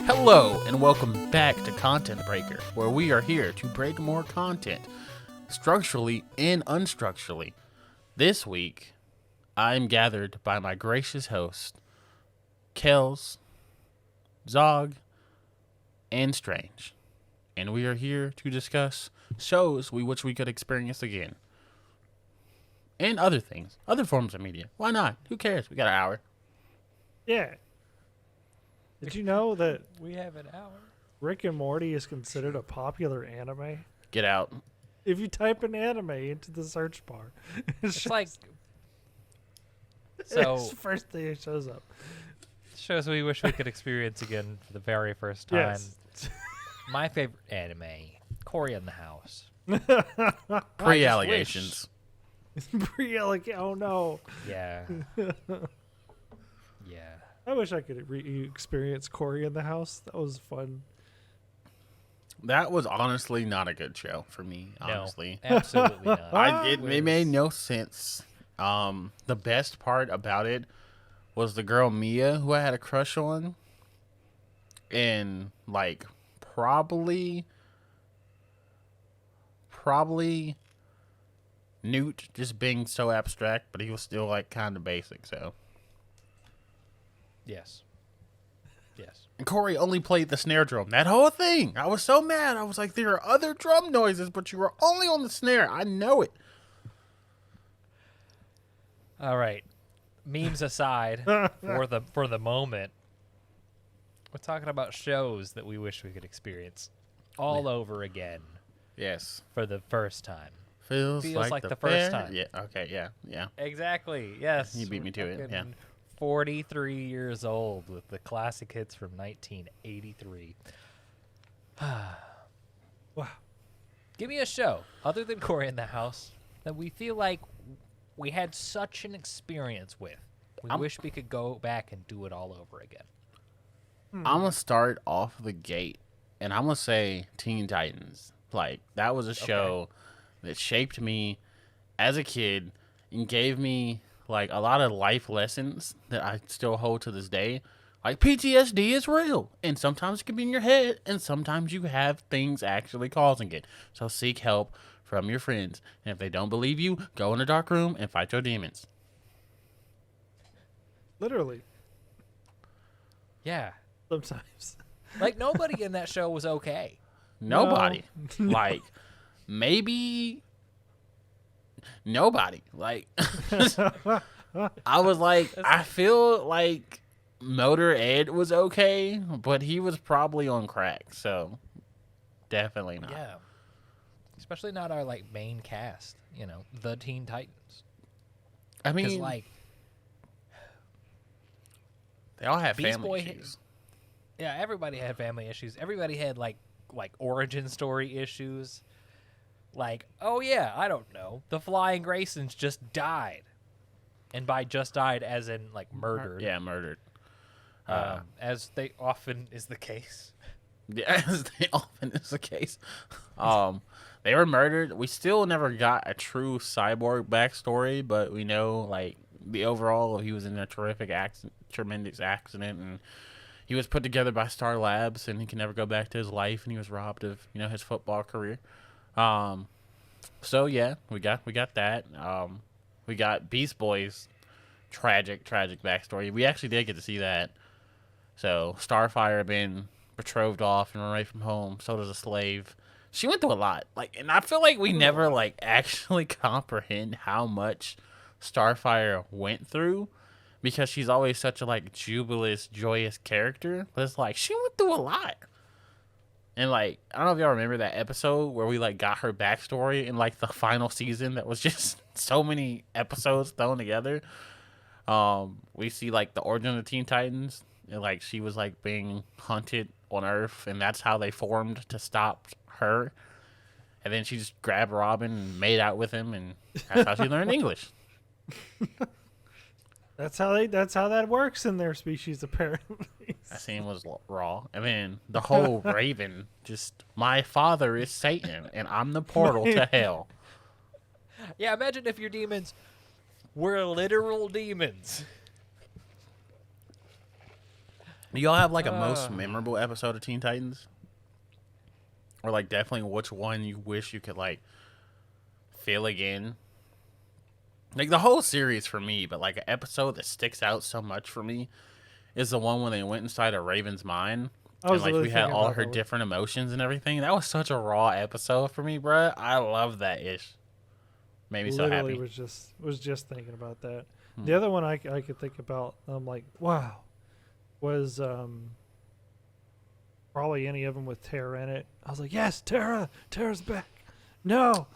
Hello, and welcome back to Content Breaker, where we are here to break more content, structurally and unstructurally. This week, I'm gathered by my gracious host, Kelz, Zog, and Strange, and we are here to discuss shows which we could experience again, and other things, other forms of media. Why not? Who cares? We got an hour. Yeah. Did you know that We have an hour. Rick and Morty is considered a popular anime? Get out. If you type an anime into the search bar, It's like it's so the first thing that shows up. shows we wish we could experience again for the very first time. Yes. My favorite anime, Cory in the House. Pre-allegations. Oh no. Yeah. Yeah. I wish I could experience Cory in the House. That was fun. That was honestly not a good show for me, honestly. No, absolutely not. It made no sense. The best part about it was the girl Mia, who I had a crush on, and like probably Newt just being so abstract, but he was still like kind of basic. So, Yes. Yes. and Corey only played the snare drum. That whole thing, I was so mad. I was like, there are other drum noises, but you were only on the snare. I know it. All right. Memes aside, for the moment, we're talking about shows that we wish we could experience all over again Yes. for the first time. Feels like the first fair- time. Yeah. Okay. Yeah. Exactly. Yes. You beat me to it, Fucking yeah. 43 years old with the classic hits from 1983. Wow. Give me a show other than Cory in the House that we feel like we had such an experience with. We wish we could go back and do it all over again. I'm gonna start off the gate, and I'm gonna say Teen Titans. Like that was a show that shaped me as a kid and gave me like a lot of life lessons that I still hold to this day. Like PTSD is real, and sometimes it can be in your head, and sometimes you have things actually causing it. So seek help from your friends, and if they don't believe you, go in a dark room and fight your demons. Literally. Yeah. Sometimes. Like nobody in that show was okay. Nobody. Like, maybe nobody. Like, I was like, I feel like Motor Ed was okay, but he was probably on crack, so definitely not. Yeah. Especially not our like main cast, the Teen Titans. I Because mean, like they all have Beast family Boy- issues. Yeah, everybody had family issues. Everybody had like origin story issues. Like, oh yeah, I don't know. The Flying Graysons just died. And by just died as in like murdered. Yeah, murdered. As they often is the case. Yeah, as they often is the case. They were murdered. We still never got a true cyborg backstory, but we know like the overall he was in a tremendous accident, and he was put together by Star Labs, and he can never go back to his life, and he was robbed of his football career. So yeah, we got that. We got Beast Boy's tragic backstory. We actually did get to see that. So Starfire been betrothed off and run away from home. So does a slave. She went through a lot. And I feel like we never actually comprehend how much Starfire went through, because she's always such a jubilous, joyous character. But it's she went through a lot. And I don't know if y'all remember that episode where we got her backstory in the final season that was just so many episodes thrown together. We see the origin of the Teen Titans, and she was being hunted on Earth, and that's how they formed to stop her. And then she just grabbed Robin and made out with him, and that's how she learned English. That's how that works in their species, apparently. That scene was raw. And then the whole Raven, just, my father is Satan, and I'm the portal to hell. Yeah, imagine if your demons were literal demons. Do y'all have like a most memorable episode of Teen Titans? Or like definitely which one you wish you could like feel again? Like the whole series for me, but like an episode that sticks out so much for me is the one when they went inside of Raven's mind. And like we had all her different emotions and everything. That was such a raw episode for me, bruh. I love that ish. Made me so happy. Was just thinking about that. The other one I could think about, I'm like, wow, was probably any of them with Tara in it. I was like, yes, Tara's back. No,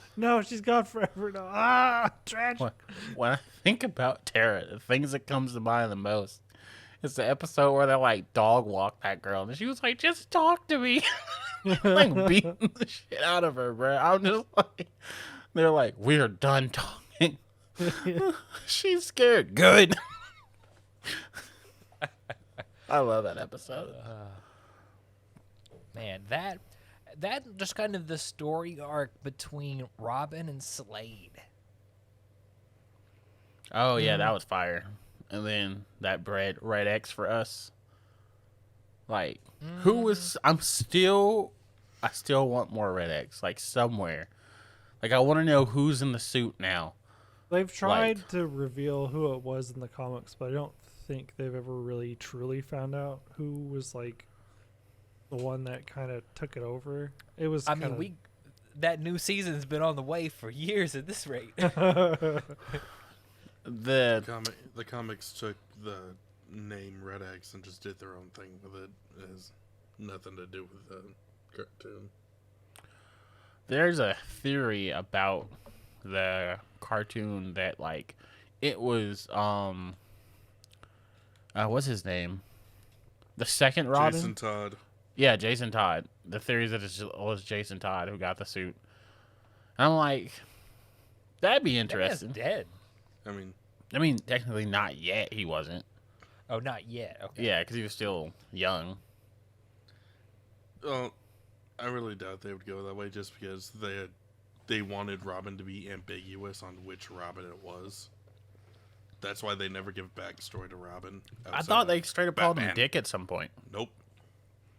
she's gone forever now. Tragic. When I think about Tara, the things that comes to mind the most is the episode where they like dog walk that girl, and she was like, "Just talk to me," like beating the shit out of her, bro. I'm just like, they're like, "We're done talking." She's scared. Good. I love that episode. Man, that just kind of the story arc between Robin and Slade. Oh yeah, that was fire. And then that Red X for us. Like, who was? I still want more Red X. Like somewhere. Like I want to know who's in the suit now. They've tried to reveal who it was in the comics, but I don't think they've ever really truly found out who was like the one that kind of took it over. It was. That new season's been on the way for years at this rate. The comics took the name Red X and just did their own thing with it. It has nothing to do with the cartoon. There's a theory about the cartoon that like it was what's his name? The second Robin? Jason Todd. Yeah, Jason Todd. The theory is that it was Jason Todd who got the suit. And I'm like, that'd be interesting. That man's dead. I mean, technically not yet. He wasn't. Oh, not yet. Okay. Yeah, because he was still young. Well, I really doubt they would go that way, just because they wanted Robin to be ambiguous on which Robin it was. That's why they never give backstory to Robin. I thought they straight up called him Dick at some point. Nope,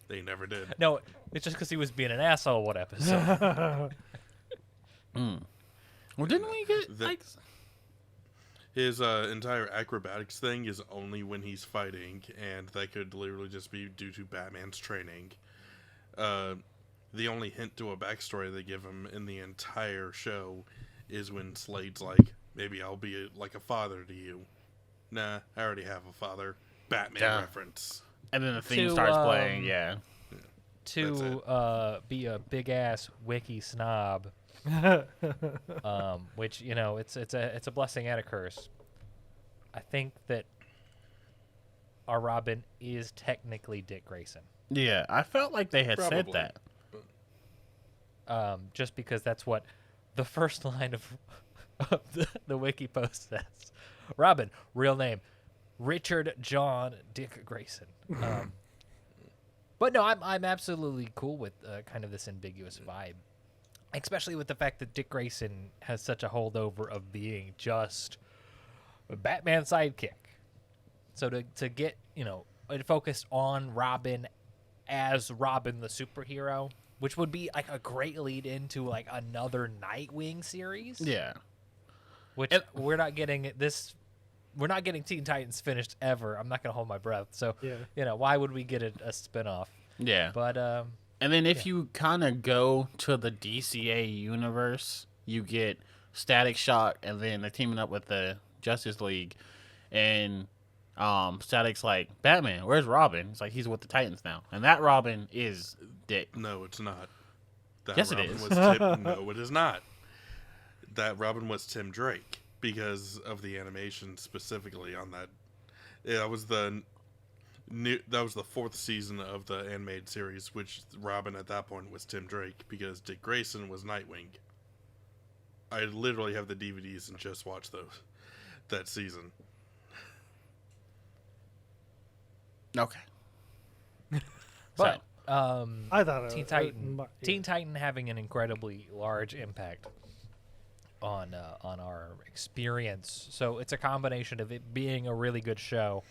they never did. No, it's just because he was being an asshole one episode. Well, didn't we get like? His entire acrobatics thing is only when he's fighting, and that could literally just be due to Batman's training. The only hint to a backstory they give him in the entire show is when Slade's like, maybe I'll be like a father to you. Nah, I already have a father. Batman reference. And then the theme starts playing, yeah. To be a big-ass wiki snob. Which, you know, it's a blessing and a curse. I think that our Robin is technically Dick Grayson. Yeah, I felt like they had said that. Just because that's what the first line of the wiki post says. Robin, real name, Richard John Dick Grayson. But no, I'm absolutely cool with kind of this ambiguous vibe. Especially with the fact that Dick Grayson has such a holdover of being just a Batman sidekick. So to get, you know, focused on Robin as Robin the superhero, which would be like a great lead into like another Nightwing series. Yeah. Which we're not getting this. We're not getting Teen Titans finished ever. I'm not going to hold my breath. So, you know, why would we get a spinoff? Yeah. But, and then if you kind of go to the DCA universe, you get Static Shock, and then they're teaming up with the Justice League. And Static's like, Batman, where's Robin? It's like, he's with the Titans now. And that Robin is Dick. No, it's not. That yes, Robin it is. Was no, it is not. That Robin was Tim Drake because of the animation specifically on that. That was the fourth season of the animated series, which Robin at that point was Tim Drake because Dick Grayson was Nightwing. I literally have the DVDs and just watched that season. Okay. But I thought Teen Titan having an incredibly large impact on our experience. So it's a combination of it being a really good show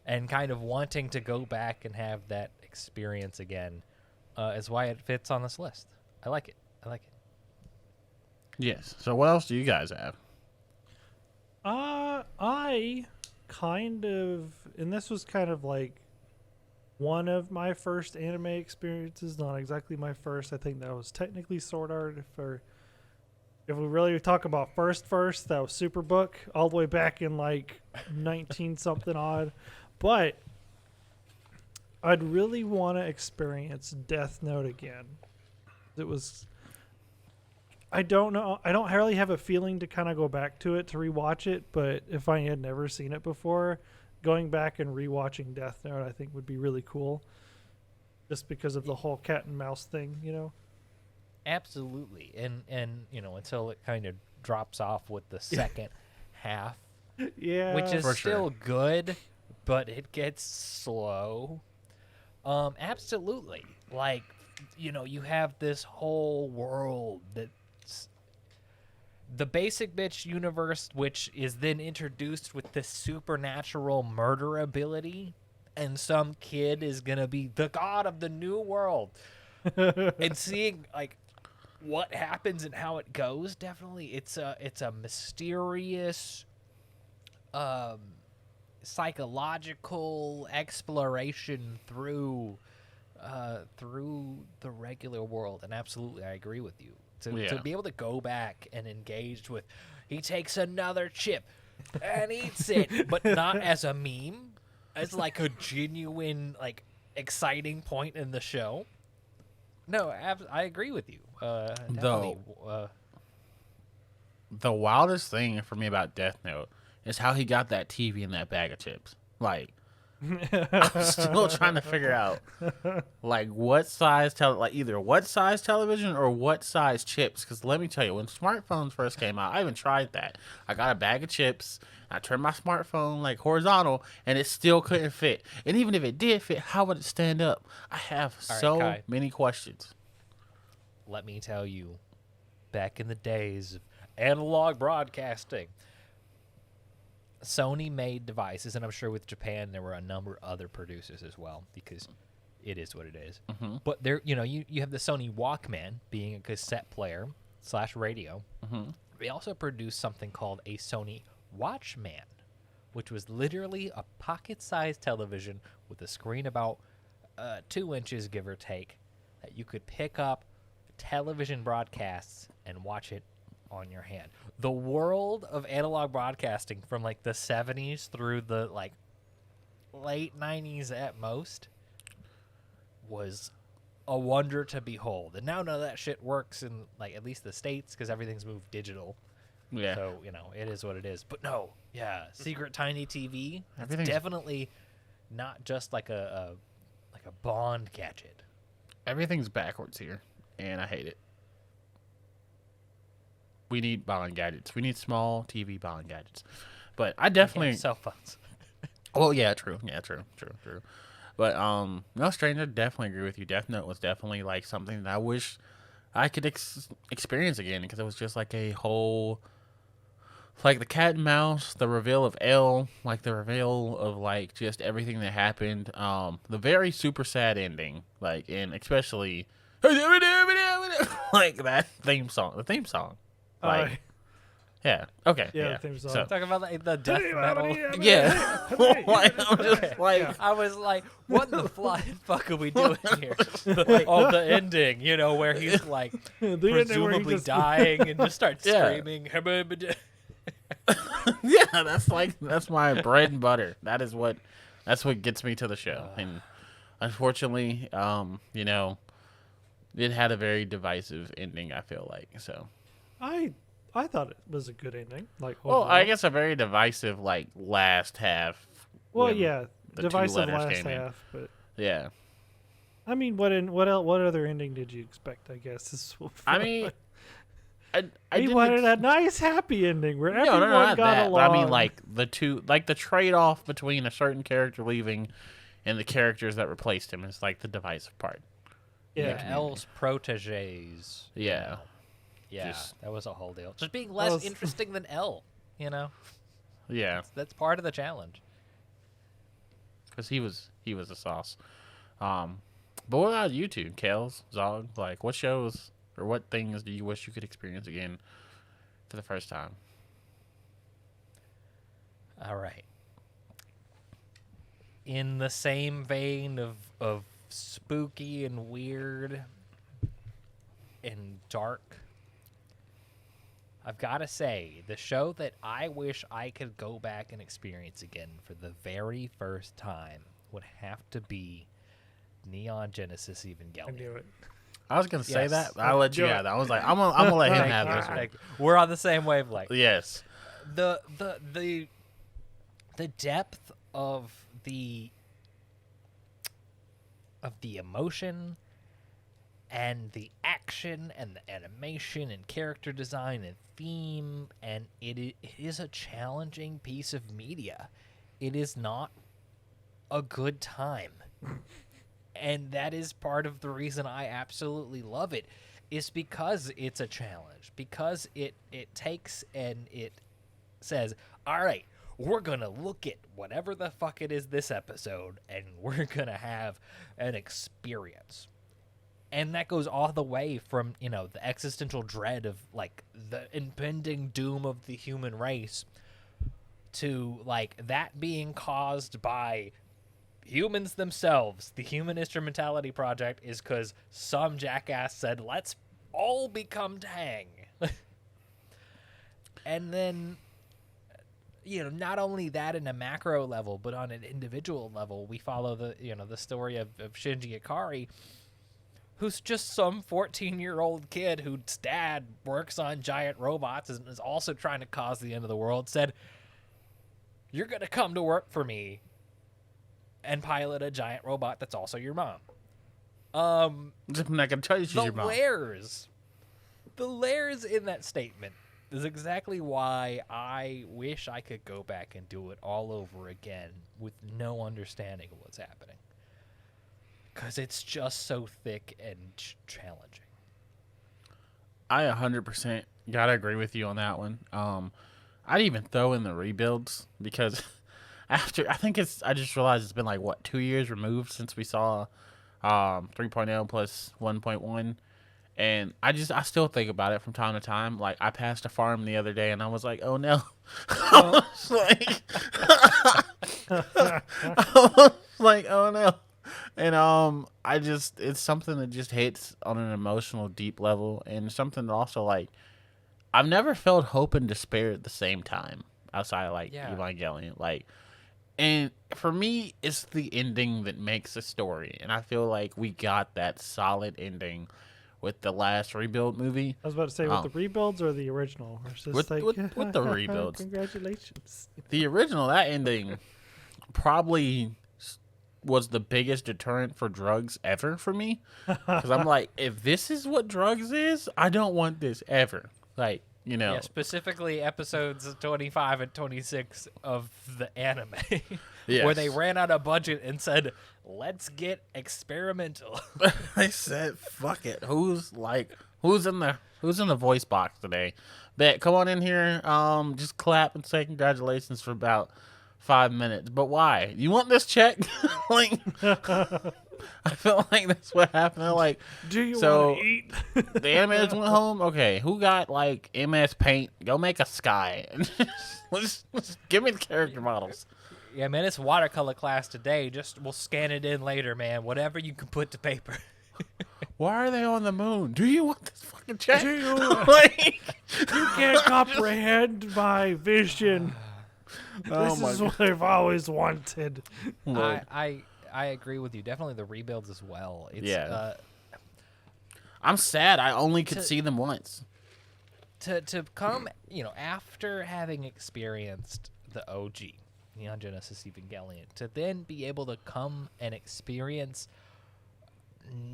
and kind of wanting to go back and have that experience again is why it fits on this list. I like it. Yes. So what else do you guys have? I kind of, and this was kind of like one of my first anime experiences, not exactly my first. I think that was technically Sword Art. If we really talk about first, that was Superbook, all the way back in like 19 something odd. But I'd really want to experience Death Note again. It was, I don't know, I don't really have a feeling to kind of go back to it to rewatch it, but if I had never seen it before, going back and rewatching Death Note I think would be really cool. Just because of the whole cat and mouse thing, you know? Absolutely. And you know, until it kind of drops off with the second half. Yeah. Which is For still sure. good, but it gets slow. Absolutely. Like, you know, you have this whole world that's the basic bitch universe, which is then introduced with this supernatural murder ability, and some kid is gonna be the god of the new world. And seeing like what happens and how it goes, definitely it's a mysterious psychological exploration through the regular world. And absolutely I agree with you. To be able to go back and engage with, he takes another chip and eats it, but not as a meme, as like a genuine like exciting point in the show. No, I agree with you. Definitely. The wildest thing for me about Death Note is how he got that TV in that bag of chips. Like, I'm still trying to figure out, like, what size either what size television or what size chips. Because let me tell you, when smartphones first came out, I even tried that. I got a bag of chips. I turned my smartphone like horizontal, and it still couldn't fit. And even if it did fit, how would it stand up? I have All right, Kai. many questions. Let me tell you, back in the days of analog broadcasting, Sony made devices, and I'm sure with Japan there were a number of other producers as well, because it is what it is. Mm-hmm. But there, you know, you have the Sony Walkman being a cassette player / radio. Mm-hmm. They also produced something called a Sony Watchman, which was literally a pocket-sized television with a screen about 2 inches, give or take, that you could pick up television broadcasts and watch it on your hand. The world of analog broadcasting from like the 70s through the like late 90s at most was a wonder to behold. And now none of that shit works in like at least the States because everything's moved digital. Yeah. So, you know, it is what it is. But no, yeah, secret tiny TV, it's Everything's- definitely not just like a Bond gadget. Everything's backwards here, and I hate it. We need Bond gadgets. We need small TV Bond gadgets. But I definitely... Cell phones. Well, yeah, true. Yeah, true. But, no, Stranger, definitely agree with you. Death Note was definitely, like, something that I wish I could experience again, because it was just, like, a whole... Like, the cat and mouse, the reveal of L, like, the reveal of, like, just everything that happened. The very super sad ending, like, and especially... like, that theme song. The theme song. Like, yeah. Okay. Yeah, Yeah. the theme song. So, Talking about like, the death metal. yeah. Like, I'm just like, I was like, what in the flying fuck are we doing here? The ending, you know, where he's like The ending where he presumably just- dying and just starts Yeah. screaming. yeah, that's my bread and butter. That's what gets me to the show. And unfortunately, you know, it had a very divisive ending, I feel like. So, I thought it was a good ending. Like, well, overall. I guess a very divisive like last half. Well, when yeah, the two divisive letters last came in. half, but Yeah. I mean, what other ending did you expect? I guess is I mean, I we didn't wanted a nice happy ending where everyone no, not got that. along. But I mean, like the trade off between a certain character leaving and the characters that replaced him is like the divisive part. yeah, L's proteges. Yeah. Yeah, Just- that was a whole deal. Just being less was- interesting than L, you know? Yeah. That's part of the challenge. because he was a sauce. But what about you two, Kelz, Zog? Like, what shows or what things do you wish you could experience again for the first time? All right. In the same vein of spooky and weird and dark, I've got to say, the show that I wish I could go back and experience again for the very first time would have to be Neon Genesis I Evangelion. knew it. I was gonna say Yes. that. I'll let you have that. I was like, I'm gonna let him have this one. We're on the same wavelength. Yes. The depth of the emotion and the action and the animation and character design and theme, and it is a challenging piece of media. It is not a good time. And that is part of the reason I absolutely love it, is because it's a challenge, because it takes and it says, all right, we're going to look at whatever the fuck it is this episode, and we're going to have an experience. And that goes all the way from, the existential dread of, like, the impending doom of the human race to, like, that being caused by humans themselves. The Human Instrumentality Project is because some jackass said, let's all become Tang. And then, not only that in a macro level, but on an individual level, we follow the story of Shinji Ikari, who's just some 14-year-old kid whose dad works on giant robots and is also trying to cause the end of the world, said, you're going to come to work for me and pilot a giant robot that's also your mom. I'm not gonna tell you she's your mom. The layers in that statement is exactly why I wish I could go back and do it all over again with no understanding of what's happening. Because it's just so thick and challenging. I 100% gotta agree with you on that one. I'd even throw in the rebuilds because after I just realized it's been like 2 years removed since we saw 3.0 plus 1.1, and I still think about it from time to time. Like, I passed a farm the other day and I was like, oh no. I was like, oh no. And it's something that just hits on an emotional deep level, and something that also, like, I've never felt hope and despair at the same time outside of Evangelion. Like, and for me, it's the ending that makes a story, and I feel like we got that solid ending with the last Rebuild movie. I was about to say, with the rebuilds or the original? Or just with the rebuilds. Congratulations. The original, that ending probably was the biggest deterrent for drugs ever for me, because I'm like, if this is what drugs is, I don't want this ever. Like, Yeah, specifically episodes 25 and 26 of the anime, yes. where they ran out of budget and said, let's get experimental. I said, fuck it. Who's in the voice box today? Bet, come on in here, just clap and say congratulations for about 5 minutes. But why? You want this check? Like, I feel like that's what happened. They're like, do you so want to eat? the animators went home. Okay, who got like MS Paint? Go make a sky. let's give me the character models. Yeah, man, it's watercolor class today. We'll scan it in later, man. Whatever you can put to paper. Why are they on the moon? Do you want this fucking check? Do you, Like, you can't comprehend my vision. This is what I've always wanted. I agree with you. Definitely the rebuilds as well. Yeah. I'm sad. I only could see them once. To come, after having experienced the OG, Neon Genesis Evangelion, to then be able to come and experience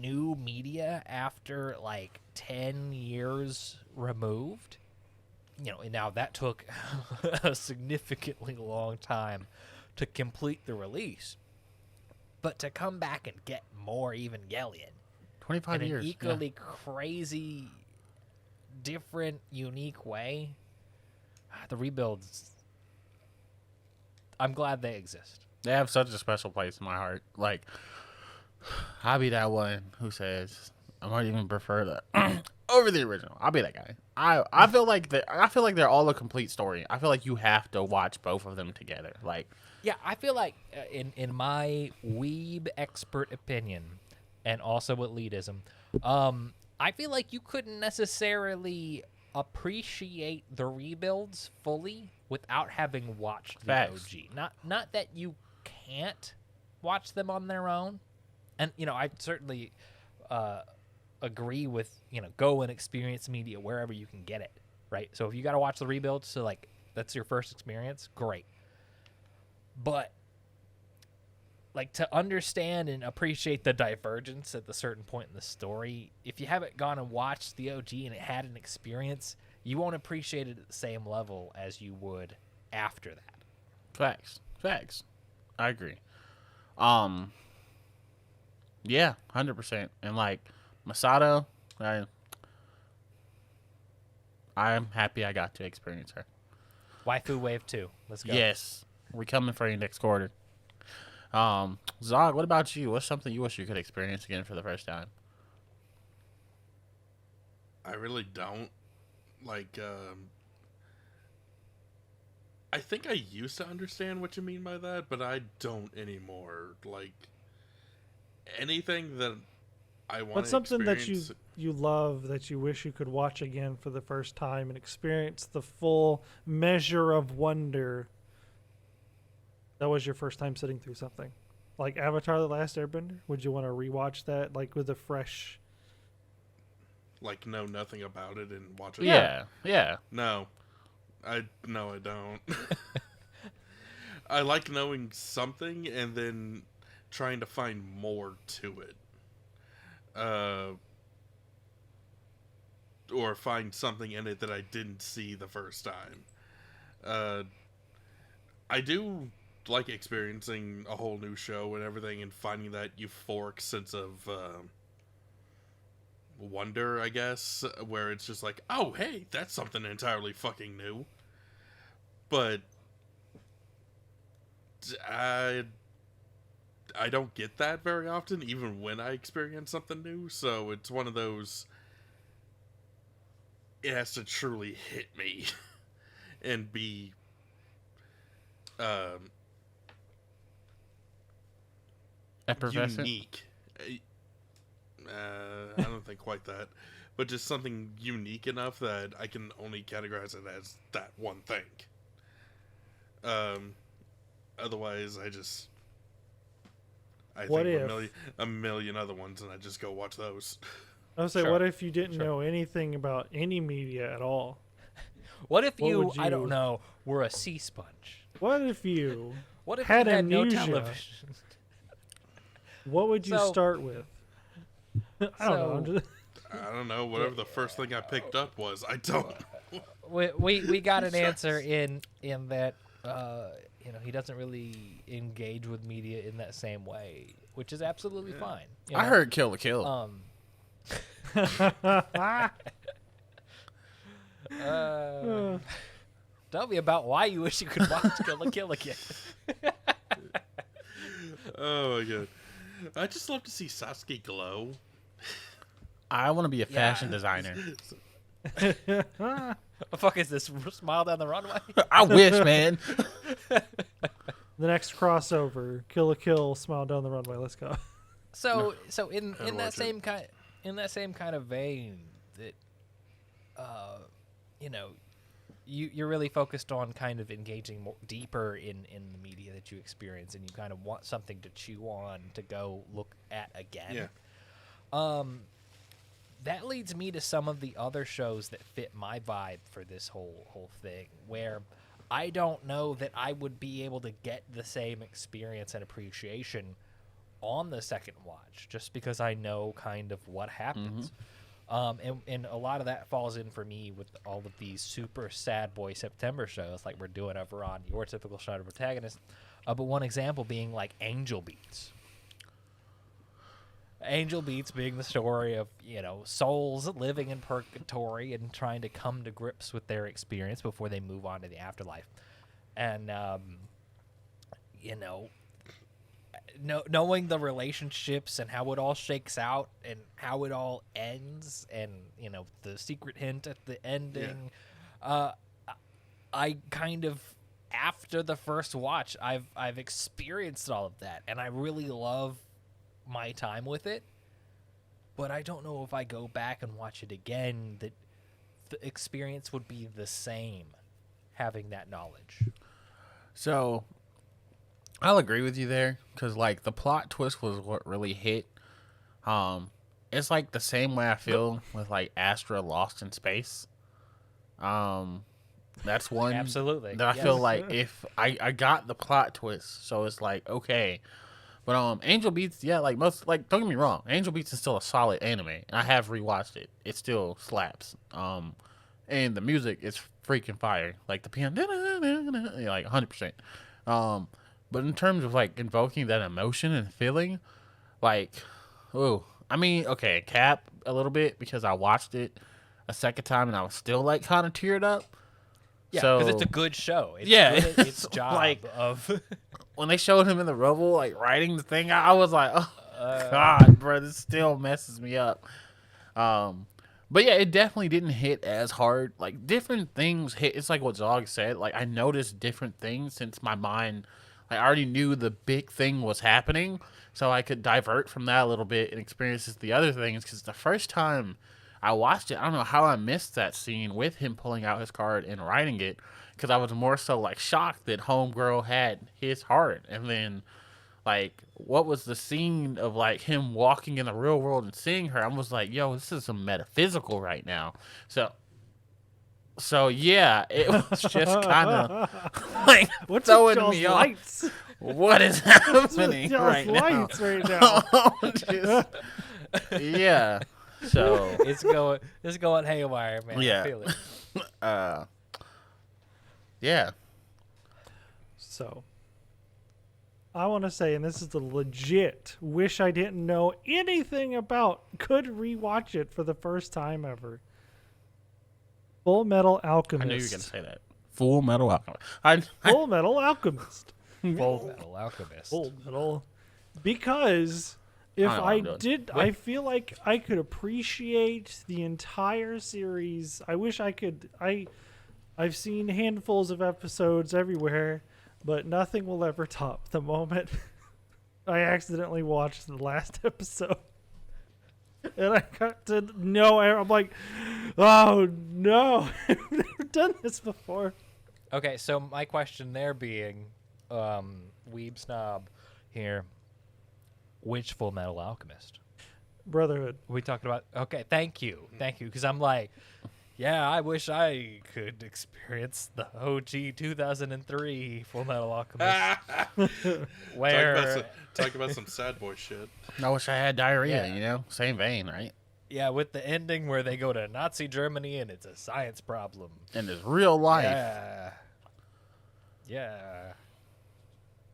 new media after like 10 years removed, and now that took a significantly long time to complete the release. But to come back and get more Evangelion 25 in years. an equally crazy, different, unique way, the rebuilds, I'm glad they exist. They have such a special place in my heart. Like, I'll be that one who says I might even prefer that over the original. I'll be that guy. I feel like they're all a complete story. I feel like you have to watch both of them together. Like, Yeah, I feel like in my weeb expert opinion, and also elitism, I feel like you couldn't necessarily appreciate the rebuilds fully without having watched the Facts. OG. Not that you can't watch them on their own, and I certainly agree with go and experience media wherever you can get it, right? So if you got to watch the rebuilds, so like that's your first experience, great. But like to understand and appreciate the divergence at the certain point in the story, if you haven't gone and watched the OG and it had an experience, you won't appreciate it at the same level as you would after that. facts. I agree. Yeah, 100%. And like Masato, I'm happy I got to experience her. Waifu Wave 2. Let's go. Yes, we coming for you next quarter. Zog, what about you? What's something you wish you could experience again for the first time? I really don't. Like, I think I used to understand what you mean by that, but I don't anymore. Like, anything that I want What's to something that experience... you love that you wish you could watch again for the first time and experience the full measure of wonder that was your first time sitting through something? Like Avatar: The Last Airbender? Would you want to rewatch that like with a fresh... Like, know nothing about it and watch it? Yeah. No, I don't. I like knowing something and then trying to find more to it. Or find something in it that I didn't see the first time. I do like experiencing a whole new show and everything and finding that euphoric sense of wonder, I guess, where it's just like, oh, hey, that's something entirely fucking new. But I don't get that very often, even when I experience something new, so it's one of those, it has to truly hit me and be Effervescent? unique. I don't think quite that, but just something unique enough that I can only categorize it as that one thing. Otherwise, I What think if- a million other ones, and I just go watch those. I would say, Sure. what if you didn't Sure. know anything about any media at all? What if What you, would I don't you- know, were a sea sponge? What if you... What if Had you had no amnesia. television? What would you So- start with? I don't know. I'm So- just... I don't know, whatever the first thing I picked up was. I don't. We got an Sure. answer in that he doesn't really engage with media in that same way, which is absolutely fine. you I know? heard Kill la Kill. Tell me about why you wish you could watch Kill la Kill again. Oh my god. I just love to see Sasuke glow. I want to be a fashion designer. What the fuck is this? Smile down the runway? I wish, man. The next crossover, Kill la Kill, Smile Down the Runway. Let's go. So in Gotta that watch same kind of vein, that you're really focused on kind of engaging more deeper in the media that you experience, and you kind of want something to chew on to go look at again. Yeah. That leads me to some of the other shows that fit my vibe for this whole thing, where I don't know that I would be able to get the same experience and appreciation on the second watch, just because I know kind of what happens. And a lot of that falls in for me with all of these super sad boy September shows like we're doing over on Your Typical Shonen Protagonist. But one example being like Angel Beats. Angel Beats being the story of, souls living in purgatory and trying to come to grips with their experience before they move on to the afterlife. And, knowing the relationships and how it all shakes out and how it all ends, and the secret hint at the ending. I kind of, after the first watch, I've experienced all of that, and I really love my time with it. But I don't know if I go back and watch it again, that the experience would be the same, having that knowledge. So, I'll agree with you there, because, like, the plot twist was what really hit. It's, like, the same way I feel with, like, Astra Lost in Space. That's one. Absolutely. That I feel like if I got the plot twist, so it's like, okay. But Angel Beats, yeah, like most, like, don't get me wrong, Angel Beats is still a solid anime, and I have rewatched it. It still slaps. And the music is freaking fire, like the piano, like 100%. But in terms of like invoking that emotion and feeling, like, oh, I mean, okay, cap a little bit because I watched it a second time and I was still like kind of teared up. Yeah, so, because it's a good show. It's yeah, good at its job like, of. When they showed him in the rubble, like writing the thing, I was like, oh God, bro, this still messes me up. But yeah, it definitely didn't hit as hard. Like different things hit. It's like what Zog said. Like I noticed different things since my mind, I already knew the big thing was happening, so I could divert from that a little bit and experience the other things. Because the first time I watched it, I don't know how I missed that scene with him pulling out his card and writing it. Because I was more so like shocked that Homegirl had his heart, and then like what was the scene of like him walking in the real world and seeing her? I was like, yo, this is some metaphysical right now. So yeah, it was just kind of like What's throwing with me y'all's off. lights? What is What's with happening y'all's right now? lights right now? Just- yeah. So It's going haywire, man. Yeah. I feel it. yeah. So, I want to say, and this is the legit, wish I didn't know anything about, could rewatch it for the first time ever. Full Metal Alchemist. I knew you were gonna say that. Full Metal Alchemist. Full Metal Alchemist. Full Metal Alchemist. Full Metal. Because if I know what I I'm doing. did, I feel like I could appreciate the entire series. I wish I could. I've seen handfuls of episodes everywhere, but nothing will ever top the moment I accidentally watched the last episode. And I got to know, I'm like, oh no, I've never done this before. Okay, so my question there being, Weeb Snob here, which Full Metal Alchemist? Brotherhood. We talked about. Okay, thank you, because I'm like, yeah, I wish I could experience the OG 2003 Full Metal Alchemist, where Talk about some sad boy shit. I wish I had diarrhea, Yeah. you know? Same vein, right? yeah, with the ending where they go to Nazi Germany and it's a science problem. And it's real life. Yeah.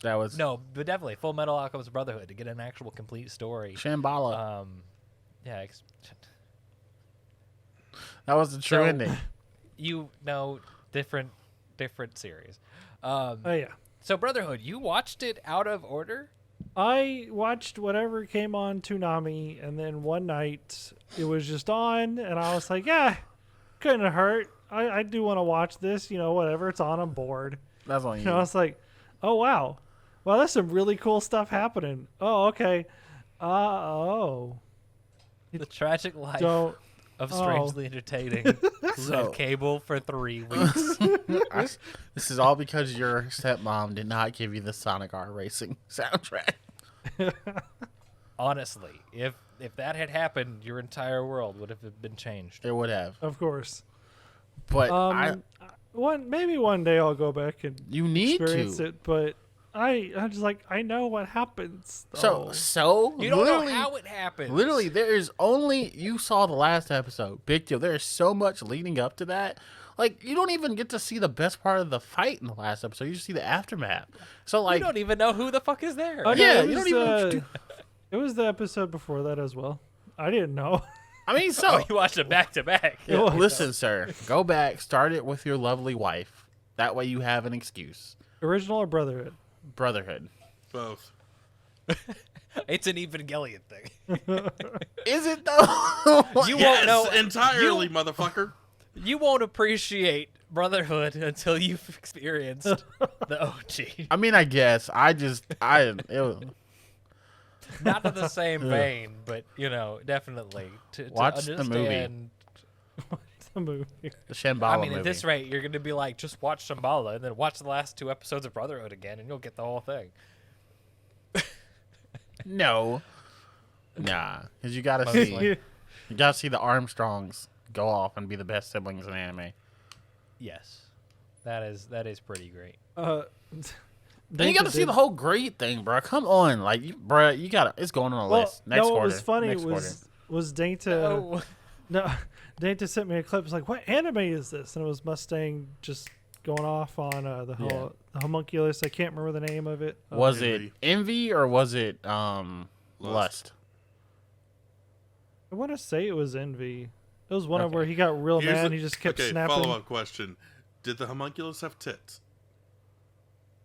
That was No, but definitely Full Metal Alchemist Brotherhood to get an actual complete story. Shambhala. Yeah. That was the true so- ending. You know, different series. Oh yeah. So Brotherhood, you watched it out of order? I watched whatever came on Toonami, and then one night it was just on, and I was like, yeah, couldn't hurt. I do want to watch this, whatever. It's on, I'm bored. That's on And you. I was like, oh, wow. Well, there's some really cool stuff happening. Oh, okay. Oh. The tragic life Don't. of oh. Strangely Entertaining. Who So- had cable for 3 weeks. This is all because your stepmom did not give you the Sonic R Racing soundtrack. Honestly, if that had happened, your entire world would have been changed. It would have. Of course. But Maybe one day I'll go back and you need experience to. it, but I'm just like, I know what happens. though. So You don't know literally- how it happened. Literally, there is only, you saw the last episode, big deal. There is so much leading up to that. Like, you don't even get to see the best part of the fight in the last episode. You just see the aftermath. So, You like, don't even know who the fuck is there. Oh, no, yeah, it you was, don't even- it was the episode before that as well. I didn't know. I mean, so, Oh, you watched it back to back. Yeah. listen, sir, go back, start it with your lovely wife. That way you have an excuse. Original or Brotherhood? Brotherhood. Both. It's an Evangelion thing. Is it though? You Yes, won't know entirely, you- mother. You won't appreciate Brotherhood until you've experienced the OG. I mean, I guess it was, Not in the same vein, but definitely to Watch the movie. understand. The movie. the Shambhala I mean, movie. at this rate, you're going to be like, just watch Shambhala and then watch the last 2 episodes of Brotherhood again, and you'll get the whole thing. No. Nah, because you gotta Mostly. see the Armstrongs go off and be the best siblings in anime. Yes, that is pretty great. Then you gotta see the whole great thing, bro. Come on, like, bro, you gotta. It's going on the list next no, quarter. what was funny next was Dainta. Oh, No, Dainta sent me a clip. It was like, "What anime is this?" And it was Mustang just going off on the homunculus. I can't remember the name of it. Was Envy. it Envy or was it Lust? I want to say it was Envy. It was one of Okay. where he got real Here's mad. the- And he just kept okay, snapping. follow-up question. Did the homunculus have tits?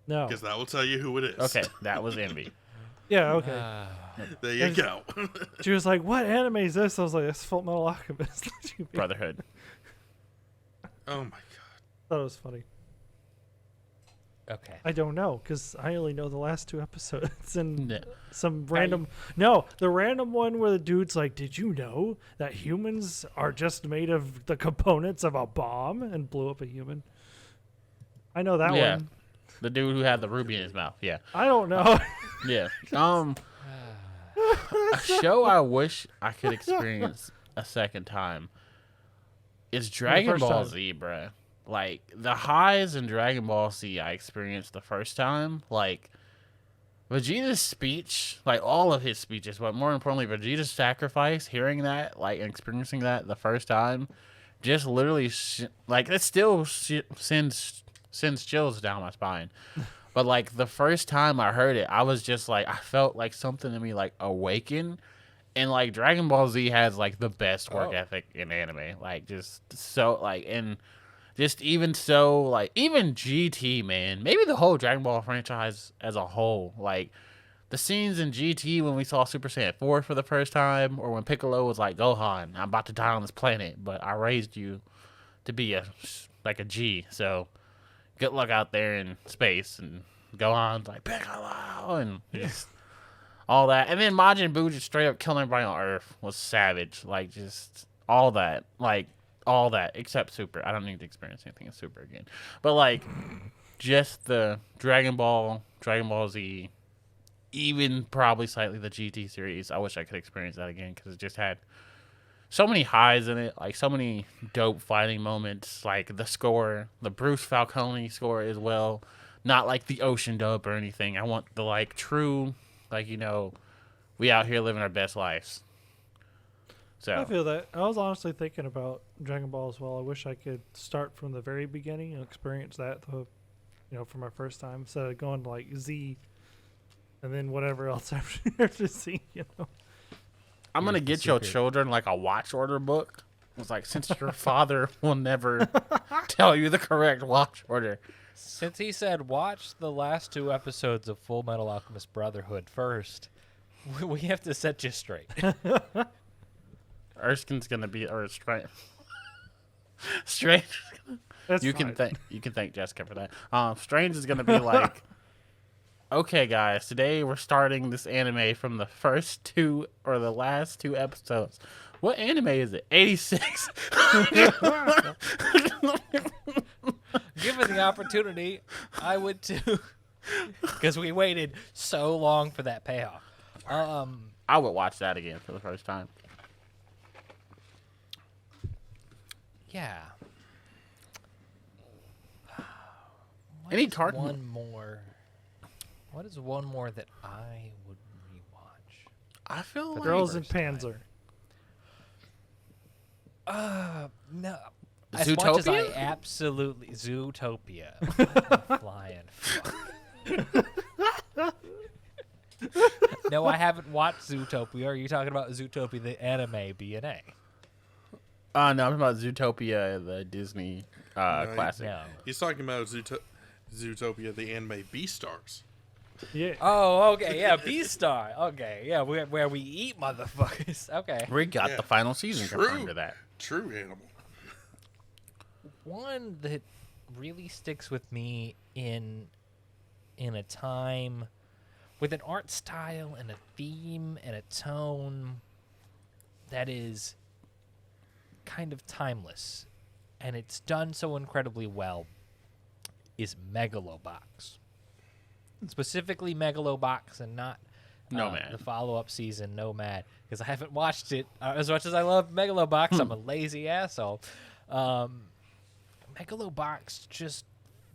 No. Because that will tell you who it is. Okay, that was Envy. Yeah. Okay. There you go. She was like, "What anime is this?" I was like, "That's Full Metal Alchemist." Brotherhood. Oh my god. Thought it was funny. okay. I don't know because I only know the last 2 episodes and Yeah. some random. No, the random one where the dude's like, "Did you know that humans are just made of the components of a bomb?" and blew up a human. I know that Yeah. one. The dude who had the ruby in his mouth. Yeah. I don't know. Yeah. A show I wish I could experience a second time is Dragon first Ball time. Z, bruh. Like, the highs in Dragon Ball Z I experienced the first time, like, Vegeta's speech, like, all of his speeches, but more importantly, Vegeta's sacrifice, hearing that, like, and experiencing that the first time, just literally, like, it still sends chills down my spine. But, like, the first time I heard it, I was just, like, I felt like something in me, like, awaken. And, like, Dragon Ball Z has, like, the best work ethic in anime. Like, just so, like, and just even so, like, even GT, man. Maybe the whole Dragon Ball franchise as a whole. Like, the scenes in GT when we saw Super Saiyan 4 for the first time, or when Piccolo was like, "Gohan, I'm about to die on this planet, but I raised you to be a G, so good luck out there in space." And Gohan's like, "Piccolo," and just all that. And then Majin Buu just straight up killing everybody on Earth was savage. Like, just all that. Like, all that, except Super. I don't need to experience anything in Super again. But, like, just the Dragon Ball Z, even probably slightly the GT series. I wish I could experience that again because it just had so many highs in it, like so many dope fighting moments, like the score, the Bruce Falcone score as well. Not like the Ocean dub or anything. I want the, like, true, like, we out here living our best lives. So I feel that. I was honestly thinking about Dragon Ball as well. I wish I could start from the very beginning and experience that, for my first time, instead of going to, like, Z and then whatever else after Z, I'm gonna Here's the get your secret. children like a watch order book. It's like, since your father will never tell you the correct watch order. Since he said watch the last 2 episodes of Full Metal Alchemist Brotherhood first, we have to set you straight. Erskine's gonna be Strange. That's You fine. can thank Jessica for that. Strange is gonna be like, "Okay, guys, today we're starting this anime from the first 2 or the last 2 episodes. What anime is it? 86." Given the opportunity, I would too. Because we waited so long for that payoff. I would watch that again for the first time. Yeah. Any What is tartan- one more? What is one more that I would rewatch? I feel like Girls in first time. Panzer. No. As much as I Zootopia? absolutely Zootopia, flying. Fuck. No, I haven't watched Zootopia. Are you talking about Zootopia, the anime BNA? No, I'm talking about Zootopia, the Disney classic. No. He's talking about Zootopia, the anime Beastars. Yeah. Oh, okay, yeah, Beastar. Okay, yeah, where we eat motherfuckers. Okay. We got Yeah. the final season True. confirmed to that. True animal. One that really sticks with me in a time with an art style and a theme and a tone that is kind of timeless, and it's done so incredibly well, is Megalobox. Specifically Megalobox and not Nomad. the follow-up season, Nomad, because I haven't watched it as much as I love Megalobox. I'm a lazy asshole. Megalobox just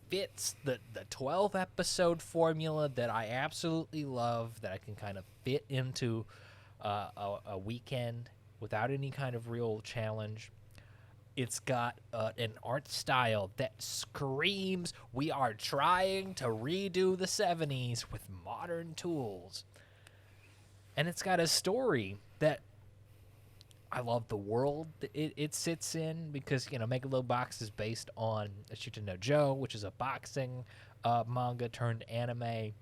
fits the 12-episode formula that I absolutely love, that I can kind of fit into a weekend without any kind of real challenge. It's got an art style that screams, we are trying to redo the 70s with modern tools. And it's got a story that I love the world that it sits in, because, Megalobox is based on Ashita no Joe, which is a boxing manga turned anime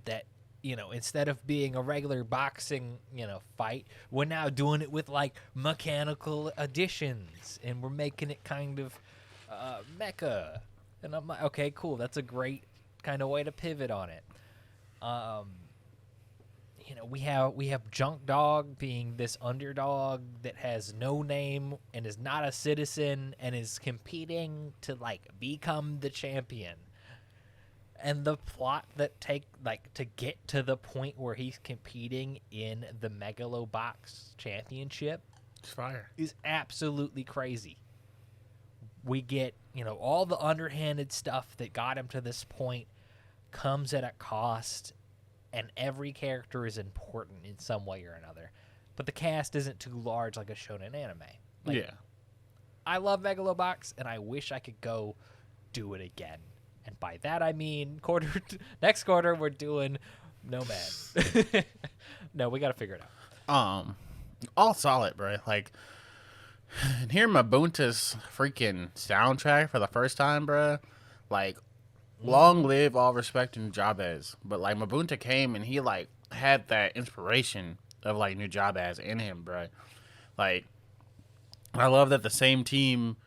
that, instead of being a regular boxing, fight, we're now doing it with, like, mechanical additions, and we're making it kind of mecha. And I'm like, okay, cool. That's a great kind of way to pivot on it. We have Junk Dog being this underdog that has no name and is not a citizen and is competing to, like, become the champion. And the plot that to get to the point where he's competing in the Megalobox championship It's fire. is absolutely crazy. We get, all the underhanded stuff that got him to this point comes at a cost, and every character is important in some way or another. But the cast isn't too large like a shonen anime. Like, Yeah. I love Megalobox, and I wish I could go do it again. And by that I mean next quarter we're doing Nomad. No, we got to figure it out. All solid, bro. Like, hearing Mabunta's freaking soundtrack for the first time, bro. Like, long live all respect and Jabez. But, like, Mabunta came and he, like, had that inspiration of, like, new Jabez in him, bro. Like, I love that the same team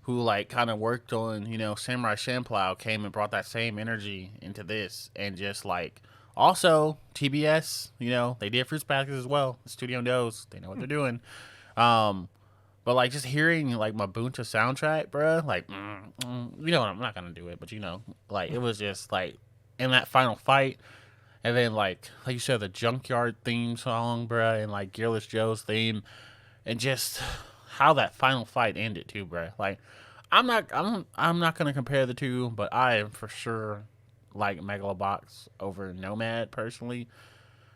who, like, kind of worked on, Samurai Champloo came and brought that same energy into this. And just, like, also, TBS, they did Fruits Baskets as well. The studio knows. They know what they're doing. But, like, just hearing, like, Mabunta soundtrack, bro, like, I'm not going to do it, but, like, it was just, like, in that final fight. And then, like you said, the Junkyard theme song, bro, and, like, Gearless Joe's theme. And just how that final fight ended, too, bro. Like, I'm not going to compare the two, but I am for sure like Megalobox over Nomad, personally.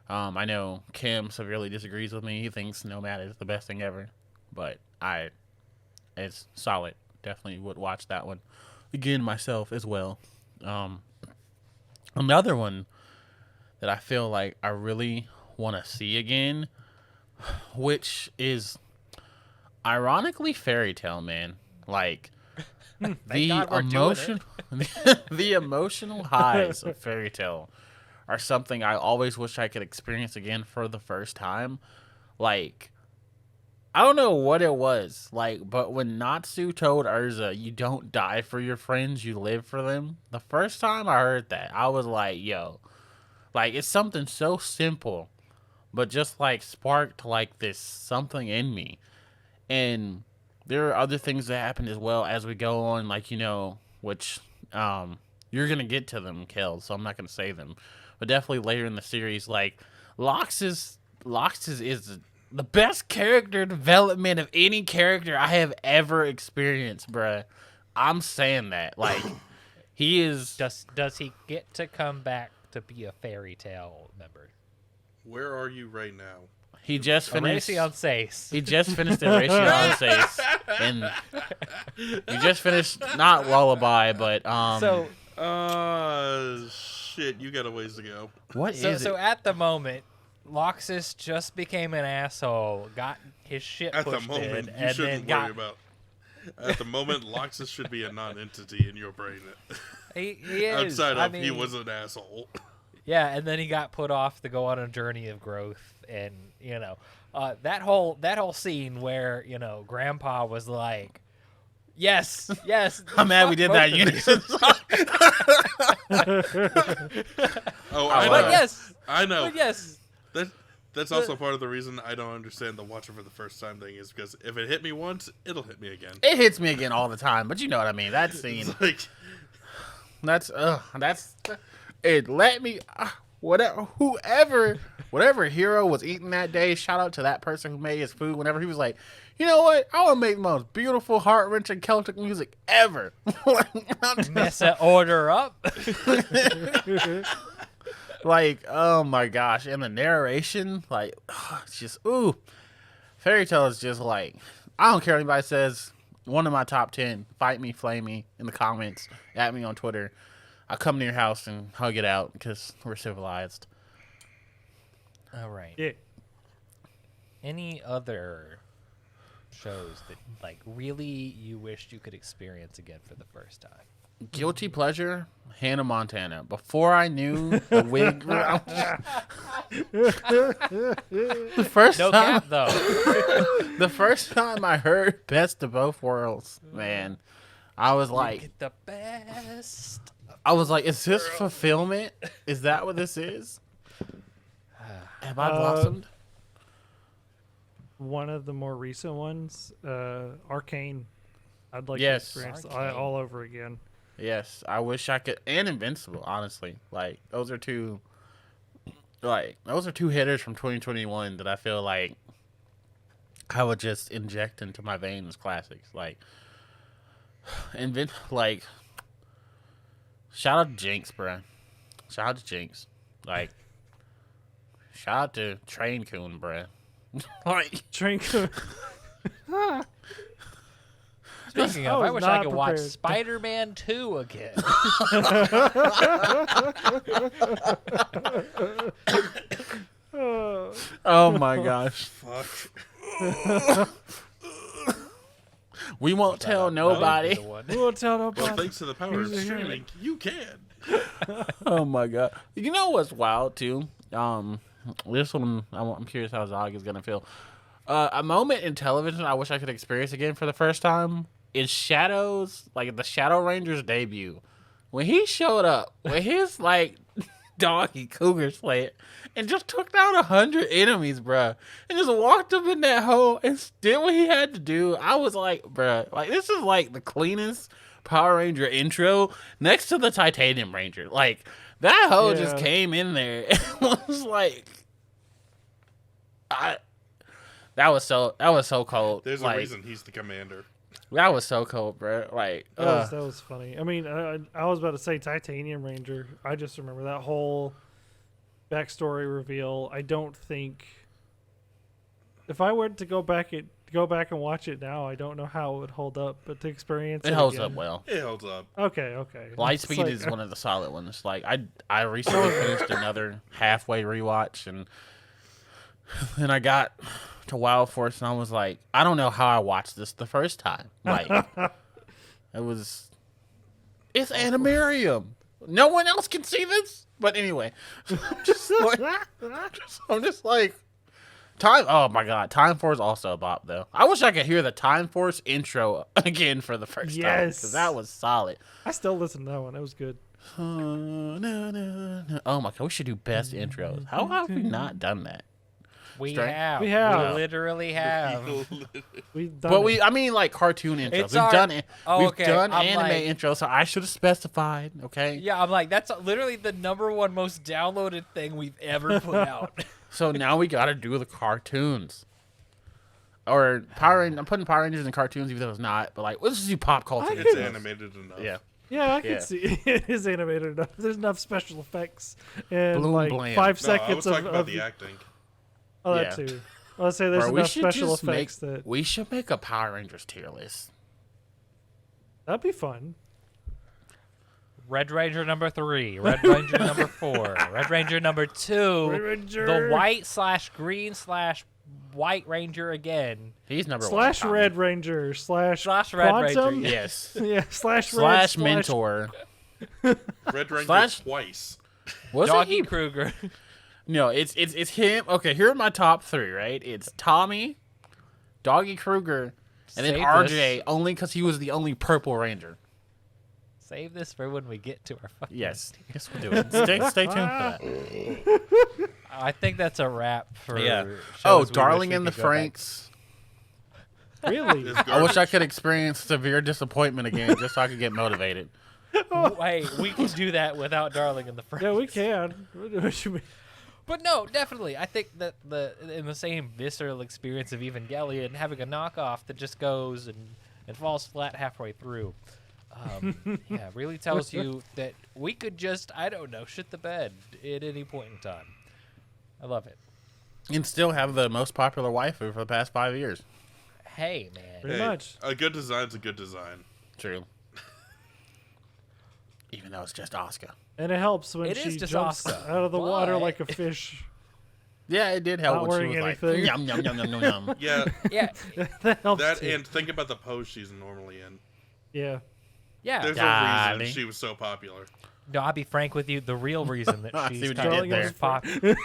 I know Kim severely disagrees with me. He thinks Nomad is the best thing ever. But it's solid. Definitely would watch that one again myself as well. Another one that I feel like I really want to see again, which is ironically Fairy Tail, man. Like, the emotional highs of Fairy Tail are something I always wish I could experience again for the first time. Like, I don't know what it was, like, but when Natsu told Urza, you don't die for your friends, you live for them, the first time I heard that, I was like, yo, like, it's something so simple, but just, like, sparked, like, this something in me. And there are other things that happen as well as we go on, like, which, you're going to get to them, Kelz, so I'm not going to say them, but definitely later in the series, like, Loxus is the best character development of any character I have ever experienced, bruh. I'm saying that. Like, he is... Does he get to come back to be a Fairy Tail member? Where are you right now? He just finished... Erasing Seis. He just finished Erasing Seis. And he just finished, not Lullaby, but... Shit, you got a ways to go. What is it? So at the moment, Loxus just became an asshole, got his shit At pushed the moment, in, you and shouldn't then worry about. At the moment, Loxus should be a non-entity in your brain. He is. Outside I of he mean, was an asshole. Yeah, and then he got put off to go on a journey of growth, and that whole scene where Grandpa was like, "Yes, yes." I'm mad we did that both of these." Oh, I I love But know. yes, I know. but yes. That's also part of the reason I don't understand the watch it for the first time thing is because if it hit me once, it'll hit me again. It hits me again all the time, but you know what I mean. That scene, It's like, that's it. Let me whatever hero was eating that day. Shout out to that person who made his food. Whenever he was like, you know what, I want to make the most beautiful, heart wrenching Celtic music ever. Mess that order up. Like, oh my gosh, and the narration, like, it's just Fairy Tail is just like, I don't care what anybody says. One of my top 10. Fight me, flame me in the comments, at me on Twitter. I'll come to your house and hug it out because we're civilized. All right. Yeah. Any other shows that like really you wished you could experience again for the first time? Guilty pleasure, Hannah Montana. Before I knew the wig, the first No time, cap though. the first time I heard "Best of Both Worlds," man, I was like, Get the best. is this fulfillment? Is that what this is? Have I blossomed? One of the more recent ones, Arcane. I'd like Yes. to experience Arcane. all over again. Yes, I wish I could. And Invincible, honestly, like those are two hitters from 2021 that I feel like I would just inject into my veins. Classics, like shout out to Jinx, bruh. Shout out to Jinx, like shout out to Train Coon, bruh. Like Drink. Speaking I of, I was wish I not could watch prepared. Spider-Man 2 again. oh my gosh, fuck. we won't tell nobody. We won't tell Well, nobody. thanks to the power of Here's a hero. streaming, you can. Oh my god! You know what's wild too? This one I'm curious how Zog is gonna feel. A moment in television I wish I could experience again for the first time is Shadows, like the Shadow Rangers debut, when he showed up with his like donkey cougar sled and just took down 100 enemies, bruh, and just walked up in that hole and did what he had to do. I was like, bruh, like this is like the cleanest Power Ranger intro next to the Titanium Ranger. Like that hoe just Yeah. came in there and was like, that was so cold. There's like, a reason he's the commander. that was so cold, bro. Like, That was funny. I mean, I was about to say Titanium Ranger. I just remember that whole backstory reveal. I don't think if I were to go back and watch it now, I don't know how it would hold up. But to experience it holds again- up well. It holds up. Okay. It's Lightspeed like- is one of the solid ones. Like I recently finished another halfway rewatch, and then I got to Wild Force, and I was like, I don't know how I watched this the first time. Like, it's Animarium. No one else can see this. But anyway, I'm just like, Time. Oh my god, Time Force also a bop though. I wish I could hear the Time Force intro again for the first time Yes. because that was solid. I still listen to that one. It was good. Oh my god, we should do best intros. How have we not done that? We Straight- have. We have. We literally have. We've done But it. I mean, like cartoon intros. It's We've our- done it. Oh, We've okay. done I'm anime like- intros, so I should have specified. Okay. Yeah, I'm like, that's literally the number one most downloaded thing we've ever put out. So now we got to do the cartoons. Or Power Rangers. I'm putting Power Rangers in cartoons, even though it's not. But like, let's just do pop culture. It's intros. animated enough. Yeah. Yeah, I can Yeah. see it is animated enough. There's enough special effects and Bloom like blam. 5 No, I seconds was talking of about the acting. oh, that Yeah. too. I'll say there's Bro, we enough should special just effects that we should make a Power Rangers tier list. that'd be fun. Red Ranger number 3, Red Ranger number 4, Red Ranger number 2, Red Ranger. the white/green/white Ranger again. He's number Slash one. Red Ranger slash Slash Red Quantum. Ranger, Yes. Yeah, slash red Slash slash mentor. Red Ranger Slash- twice. Was Doggy it? Kruger. No, it's him. Okay, here are my top 3. Right, it's Tommy, Doggy Kruger, and then Save RJ. this. Only because he was the only Purple Ranger. Save this for when we get to our fucking. Yes, yes, we'll do it. Stay tuned for that. I think that's a wrap for. Yeah. shows Oh, we wish Darling we in the could go back. Franks. Really? It's I wish I garbage. could experience severe disappointment again, just so I could get motivated. Hey, we can do that without Darling in the Franks. Yeah, we can. What you mean? But no, definitely. I think that in the same visceral experience of Evangelion, having a knockoff that just goes and falls flat halfway through, yeah, really tells you that we could just, I don't know, shit the bed at any point in time. I love it. And still have the most popular waifu for the past 5 years. Hey, man. Pretty Hey, much. a good design's a good design. True. Even though it's just Asuka. And it helps when It she is just jumps Asuka, out of the water but- like a fish. Yeah, it did help Not when she wearing was like, anything. yum, yum, yum, yum, yum, yum. Yeah, Yeah, That helps that too. and think about the pose she's normally in. Yeah. yeah. There's a Darling. reason she was so popular. No, I'll be frank with you. The real reason that I see she's what you kind did of there.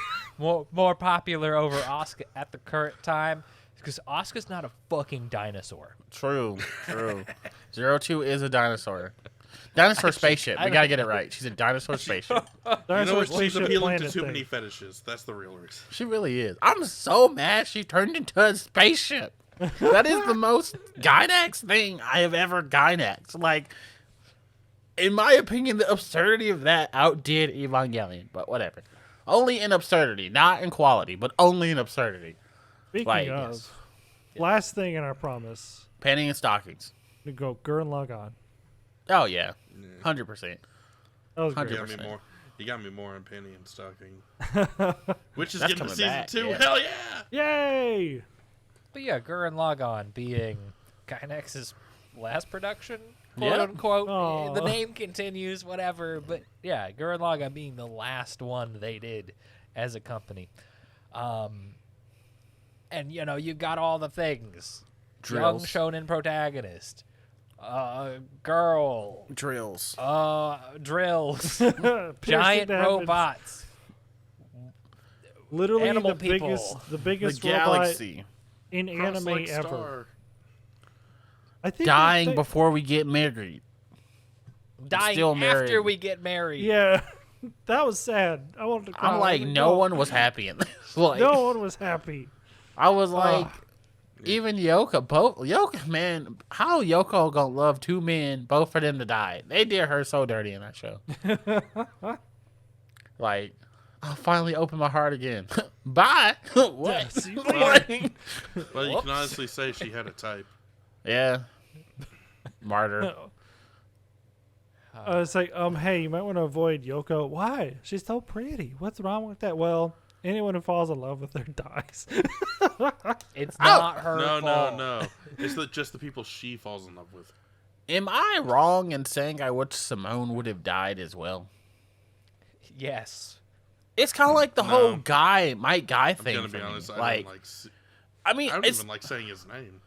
more popular over Asuka at the current time is because Asuka's not a fucking dinosaur. True, true. 02 is a dinosaur. Dinosaur spaceship. We gotta get it right. She's a dinosaur spaceship. You know Dinosaur what? She's spaceship appealing to planet too thing. many fetishes. That's the real reason. She really is. I'm so mad she turned into a spaceship. That is the most Gynax thing I have ever Gynax. Like, in my opinion, the absurdity of that outdid Evangelion. But whatever. Only in absurdity, not in quality, but only in absurdity. Speaking Like, of, yes. last thing in our promise, Panty and stockings. to go Gurren Lagann. Oh yeah, 100%. That was Hundred great. You got me 100%. more. You got me more on Penny and Stocking. Which is That's getting to coming season back, 2. yeah. Hell yeah! Yay! But yeah, Gurren Lagann being Kynex's last production, quote Yeah. unquote. Aw. The name continues, whatever. But yeah, Gurren Lagann being the last one they did as a company. And you know, you got all the things. Drills. Young shonen protagonist. Girl. Drills. Drills. Piercing Giant the heavens. robots. Literally animal the people. biggest, the The biggest robot galaxy. in anime Cross-like ever. star. I think Dying they- before we get married. Dying Still married. after we get married. Yeah, that was sad. I wanted to cry. I'm like, no one was happy in this. Like, No one was happy. I was like, even Yoko, man, how Yoko gonna love two men, both for them to die? They did her so dirty in that show. Like, I'll finally open my heart again. Bye. What? See you Like, Well, you Whoops. can honestly say she had a type. yeah. Martyr. It's like, hey, you might want to avoid Yoko. Why? She's so pretty. What's wrong with that? Well, anyone who falls in love with her dies. It's not her No, fault. no. It's just the people she falls in love with. Am I wrong in saying I wish Simone would have died as well? Yes. It's kind of like the No. whole Mike Guy I'm thing. gonna be for me. honest. I Like, don't I mean, I don't it's even like saying his name.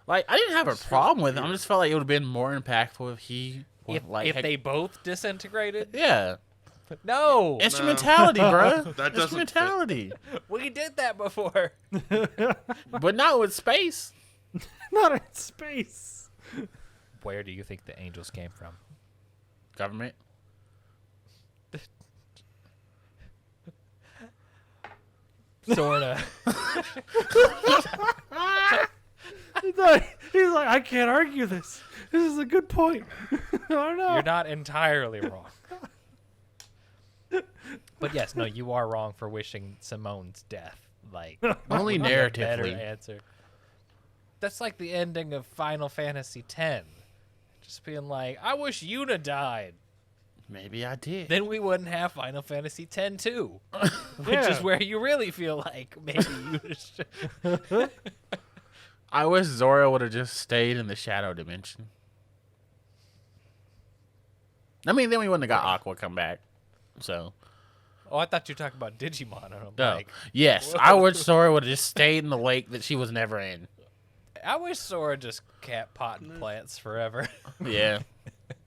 like I didn't have a problem with him. I just felt like it would have been more impactful if he, If, like, if had- they both disintegrated? yeah, No. instrumentality, bruh. That doesn't Instrumentality, We did that before. but not with space. Not in space. Where do you think the angels came from? Government. Sorta. He's like, I can't argue this. This is a good point. I don't know. You're not entirely wrong. But yes, no, you are wrong for wishing Simone's death. Like, Only would be a better narratively. answer. That's like the ending of Final Fantasy X. Just being like, I wish Yuna died. Maybe I did. Then we wouldn't have Final Fantasy X too, which Yeah. is where you really feel like maybe Yuna should. I wish Zora would have just stayed in the shadow dimension. I mean, then we wouldn't have got Aqua come back. So, Oh, I thought you were talking about Digimon. And I'm no. like, Yes, I wish Zora would have just stayed in the lake that she was never in. I wish Sora just kept potting plants forever. Yeah.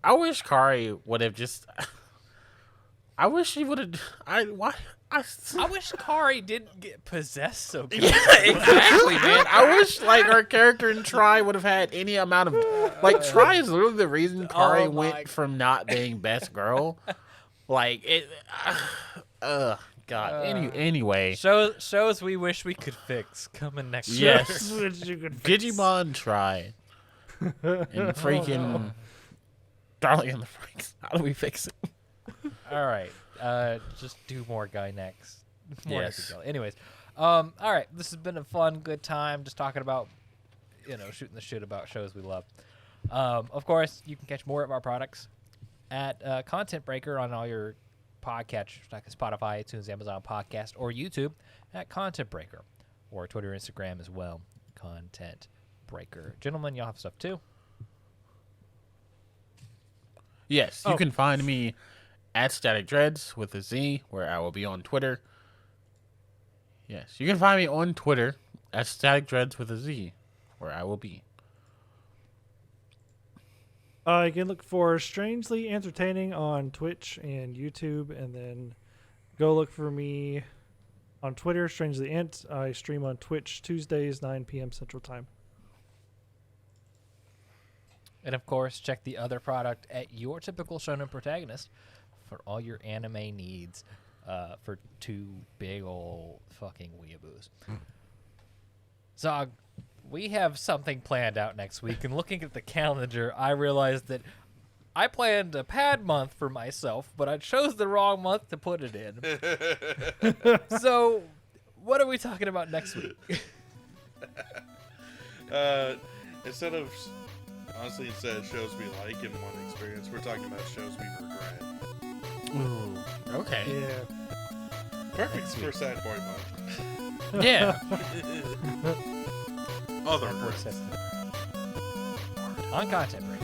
I wish Kari would have just. I wish she would have. I wish Kari didn't get possessed so good. Yeah, exactly, man. I wish like her character in Try would have had any amount of like Try is literally the reason Kari Oh my- went from not being best girl. Like it. God. Anyway. Shows we wish we could fix coming next year. Yes. Which you could fix. Digimon Try. And freaking Darling in the Franxx. How do we fix it? All right. Just do more guy next. More Yes. Epic Girl. Anyways, all right. This has been a fun, good time. Just talking about, shooting the shit about shows we love. Of course, you can catch more of our products at Content Breaker on all your podcatchers like Spotify, iTunes, Amazon Podcast, or YouTube at Content Breaker, or Twitter, Instagram as well. Content Breaker. Gentlemen, y'all have stuff too. Yes, you can find me at Static Dreads with a Z, where I will be on Twitter. Yes, you can find me on Twitter at Static Dreads with a Z, where I will be. You can look for Strangely Entertaining on Twitch and YouTube, and then go look for me on Twitter, Strangely Ent. I stream on Twitch Tuesdays, 9 p.m. Central Time. And of course, check the other product at your typical Shonen Protagonist for all your anime needs for two big old fucking weeaboos. Zog, we have something planned out next week, and looking at the calendar, I realized that I planned a pad month for myself, but I chose the wrong month to put it in. So, what are we talking about next week? Instead of shows we like in one experience, we're talking about shows we regret. Ooh, okay. Yeah. Perfect for Sad Boy Month. Yeah. Other regrets. On Content Break.